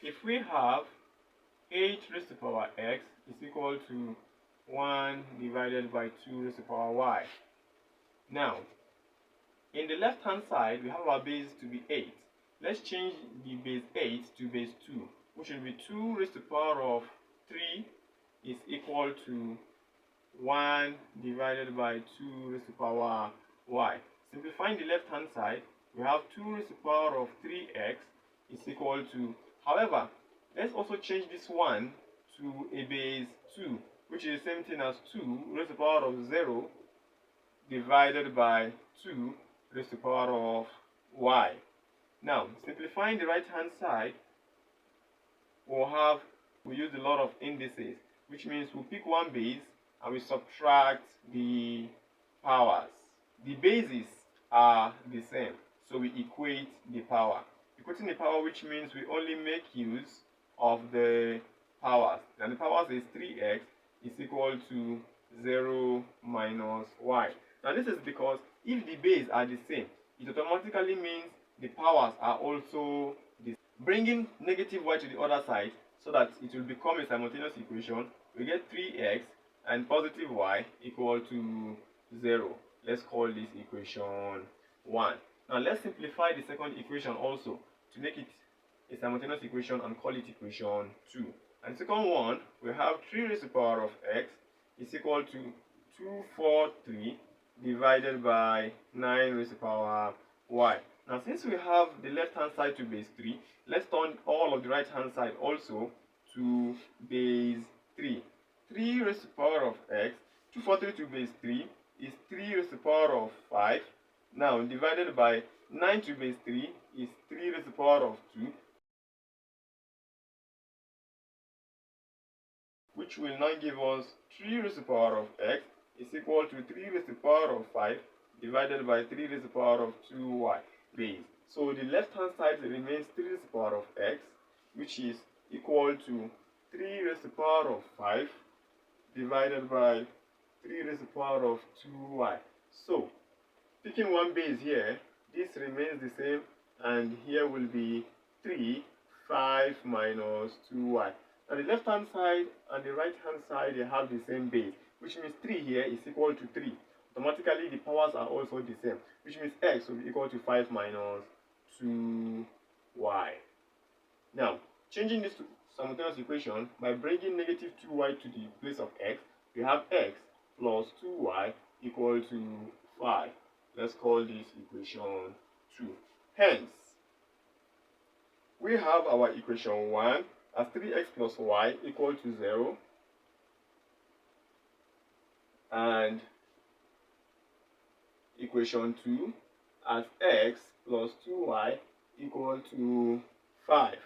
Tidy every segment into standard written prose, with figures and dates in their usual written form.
if we have 8 raised to the power x is equal to 1 divided by 2 raised to the power y. Now, in the left hand side, we have our base to be 8. Let's change the base 8 to base 2, which will be 2 raised to the power of 3 is equal to 1 divided by 2 raised to the power y. Simplifying the left hand side, we have 2 raised to the power of 3x is equal to, however, let's also change this 1 to a base 2, which is the same thing as 2 raised to the power of 0 divided by 2 raised to the power of y. Now, simplifying the right hand side, we use a lot of indices, which means we'll pick one base and we subtract the powers. The bases are the same, so we equate the power. Equating the power, which means we only make use of the powers. And the powers is 3x is equal to 0 minus y. Now this is because if the base are the same, it automatically means the powers are also the same. Bringing negative y to the other side so that it will become a simultaneous equation, we get 3x and positive y equal to 0. Let's call this equation 1. Now let's simplify the second equation also to make it a simultaneous equation and call it equation 2. And the second one, we have 3 raised to the power of x is equal to 243 divided by 9 raised to the power y. Now since we have the left hand side to base 3, let's turn all of the right hand side also to base 3. 3 raised to the power of x, 243 to base 3 is 3 raised to the power of 5. Now divided by 9 to base 3 is 3 raised to the power of 2, which will now give us 3 raised to the power of x is equal to 3 raised to the power of 5 divided by 3 raised to the power of 2y base. So the left hand side remains 3 raised to the power of x, which is equal to 3 raised to the power of 5 divided by 3 raised to the power of 2y. So picking one base here, this remains the same, and here will be 3, 5 minus 2y. Now the left hand side and the right hand side, they have the same base, which means 3 here is equal to 3. Automatically the powers are also the same, which means x will be equal to 5 minus 2y. Now, changing this to simultaneous equation by bringing negative 2y to the place of x, we have x plus 2y equal to 5. Let's call this equation 2. Hence, we have our equation 1 as 3x plus y equal to 0, and equation 2 as x plus 2y equal to 5.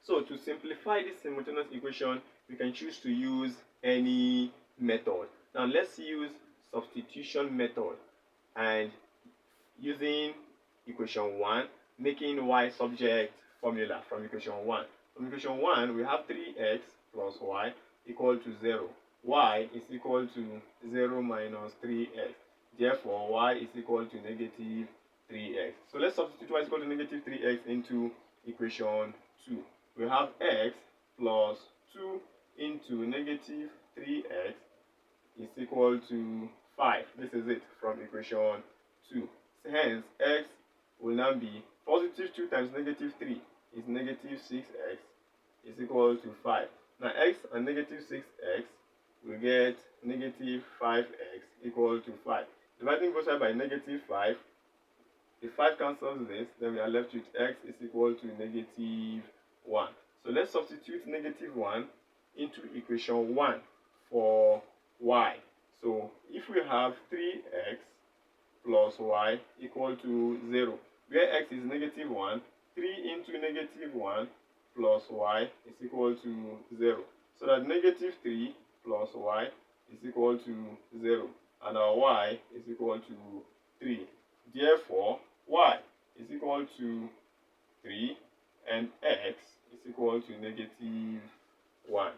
So to simplify this simultaneous equation, we can choose to use any method. Now let's use substitution method, and using equation 1, making y subject formula from equation 1. From equation 1, we have 3x plus y equal to 0. Y is equal to 0 minus 3x. Therefore, y is equal to negative 3x. So let's substitute y is equal to negative 3x into equation 2. We have x plus 2 into negative 3x is equal to 5. This is it from equation 2. So hence, x will now be positive 2 times negative 3 is negative 6x is equal to 5. Now x and negative 6x will get negative 5x equal to 5. Dividing both sides by negative 5, the 5 cancels this, then we are left with x is equal to negative 1. So let's substitute negative 1 into equation 1 for y. So if we have 3x plus y equal to 0, where x is negative 1, 3 into negative 1 plus y is equal to 0. So that negative 3 plus y is equal to 0, and our y is equal to 3. Therefore, y is equal to 3 and x is equal to negative 1.